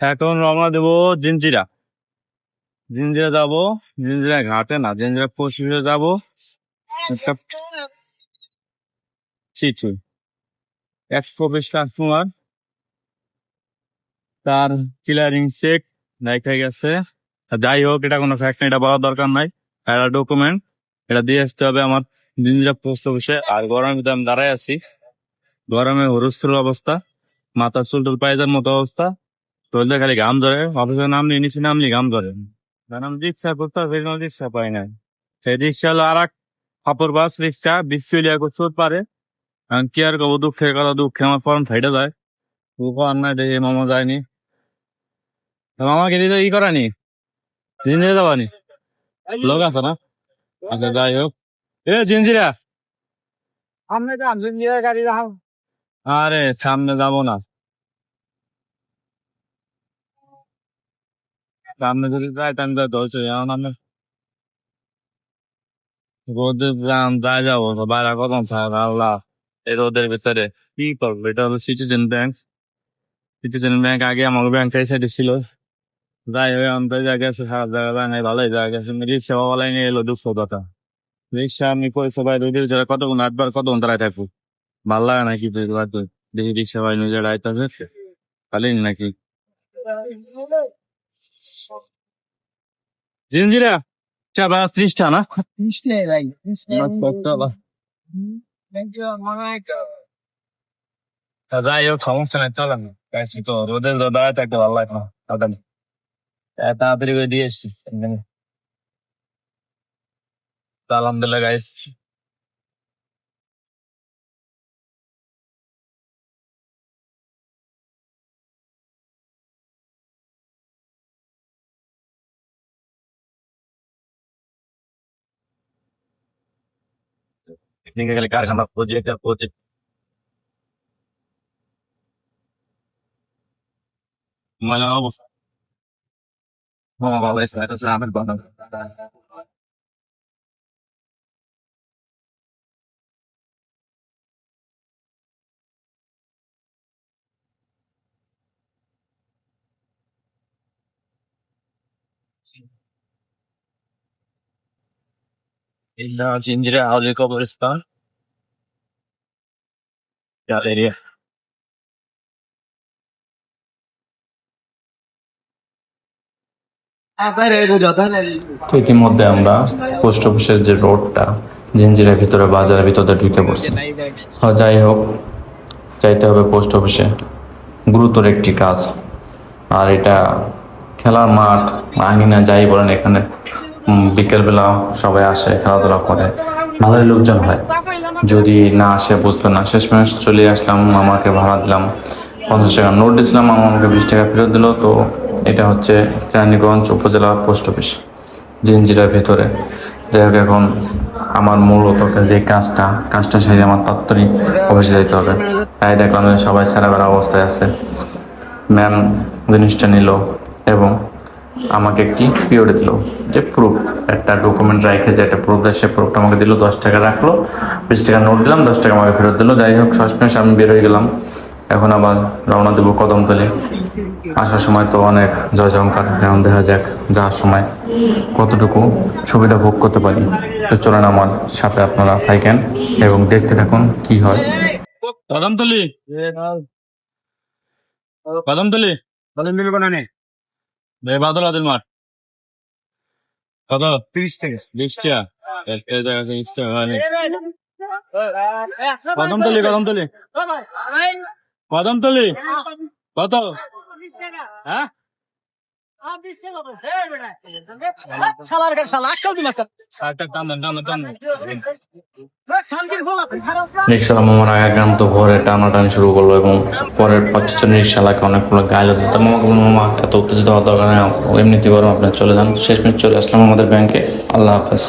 এখন রওনা দেবো জিঞ্জিরা। জিঞ্জিরা যাবো, জিঞ্জিরা ঘাটে না, জিঞ্জিরা পশুরে যাবো। একটা চিঠি, এক প্রবেশ কাস্টমার, তার ক্লিয়ারিং চেক দেখা গেছে। যাই হোক, এটা কোনো ফ্যাক্ট, এটা বলার দরকার নাই। এটা ডকুমেন্ট, এটা দিয়ে আসতে হবে আমার জিঞ্জিরা পোস্ট অফিসে। আর গরমের ভিতরে আমি দাঁড়ায় আছি, গরমে হুরস্থুল অবস্থা, মাথার চুল টুল পায়জার মতো অবস্থা, চলতে খালি ঘাম ধরে। অফিসের নামলি নিচে নামলি ঘাম ধরে, কারণ আমি রিক্সা করতে কোনো রিক্সা পাই না। সেই রিক্সা হলো আর এক অপর বাস রিক্সা, বিসিউলিয়া করতে পারে। কারণ কি আর করবো, দুঃখের কথা, দুঃখে আমার ফর্ম ফাইটে যায়। আর নাই, দেখি মামা যায়নি, মামাকে দিতে ই করানি, জিঞ্জিরা যাবানি, লোক আছে না। আচ্ছা যাই হোক, এ জিঞ্জিরা সামনে যান, জিঞ্জিরা গাড়ি রাখো। আরে সামনে যাবো না, সামনে যদি যাই তাহলে তো ধরছে। এখন আমি রোদের যাই যাবো, বাইরে কদম থাক আল্লাহ, এই রোদের ভিতরে কি করবো। এটা হলো সিটিজেন ব্যাংক। সিটিজেন ব্যাংক আগে আমার ব্যাংক এই সাইডে ছিল। যাই হোক, আমি তো জায়গায় সারা জায়গা নাই, ভালোই জায়গা আছে। রিক্সা বাবালাই নিয়ে এলো 200 টাকা রিক্সা। আমি পয়সা পাই রোদের ভিতরে কতক্ষণ, 8 বার কতক্ষণ দাঁড়ায় থাকবো, ভাল লাগে নাকি? দেখি রিক্সা পাই নিজে দাঁড়াইতে খালি নাকি। জিঞ্জিরা চা 30টা না, 30 ভাই, যাই হোক সমস্যা নাই, চলেন। তো রোদের দাঁড়ায় থাকতে ভালো লাগে না, তাড়াতাড়ি করে দিয়ে এসছি। আলহামদুলিল্লাহ গাইস, খালি কারখানা প্রজেক্ট প্রজেক্ট ময়লা অবস্থা। মামা ভালো আছে, আমের বাগান। জিঞ্জিরা আউলি কবরস্থান এরিয়া। তো ইতিমধ্যে আমরা পোস্ট অফিসের যে রোডটা, জিঞ্জিরার ভিতরে বাজারের ভিতরে ঢুকে পড়ছি। যাই হোক, যাইতে হবে পোস্ট অফিসে, গুরুতর একটি কাজ। আর এটা খেলার মাঠ, আঙিনা যাই বলেন, এখানে বিকেলবেলা সবাই আসে, খেলাধুলা করে, ভালোই লোকজন হয়। যদি না আসে বুঝবেন না। শেষমেশ চলে আসলাম, মামাকে ভাড়া দিলাম, 50 টাকা নোট দিয়েছিলাম, মামা আমাকে 20 টাকা ফেরত দিল। তো এটা হচ্ছে কেরানীগঞ্জ উপজেলা পোস্ট অফিস, জিঞ্জিরার ভেতরে। যাই হোক, এখন আমার মূলত যে কাজটা সেরে আমার তাড়াতাড়ি অফিসে যেতে হবে। তাই দেখলাম যে সবাই সেরা অবস্থায় আছে। ম্যাম জিনিসটা নিল এবং আমাকে একটি পিরিয়ডে দিল, যে প্রুফ, একটা ডকুমেন্ট রেখে যে একটা প্রুফ দেয়, সে প্রুফটা আমাকে দিল। 10 টাকা রাখলো, 20 টাকা নোট দিলাম, 10 টাকা আমাকে ফেরত দিল। যাই হোক, শেষমেশ আমি বের হয়ে গেলাম। এখন আবার রওনা দেবো কদমতলী। আসার সময় তো অনেক জয় জয়কার, এখন দেখা যাক যাওয়ার সময় কতটুকু সুবিধা ভোগ করতে পারি। তো চলেন আমার সাথে আপনারা থাকেন এবং দেখতে থাকুন কি হয়। কদমতলি, কদমতলি মিলবো না নে। বাদল আদিল মাঠ কত? 30 টাকা। 20 টাকা। কদমতলি, কদমতলি, কদমতলি কত? হ্যাঁ, রিক্সালা মামার আক্রান্ত ভরে টানাটানি শুরু করলো এবং পরের পাকিস্তানি রিক্সালাকে অনেক গাইল দিত। মামাকে বলল, মামা এত উত্তেজিত হওয়ার দরকার নেই, এমনিতে গরম, আপনি চলে যান। শেষমেশ চলে আসলাম আমাদের ব্যাংকে। আল্লাহ হাফেজ।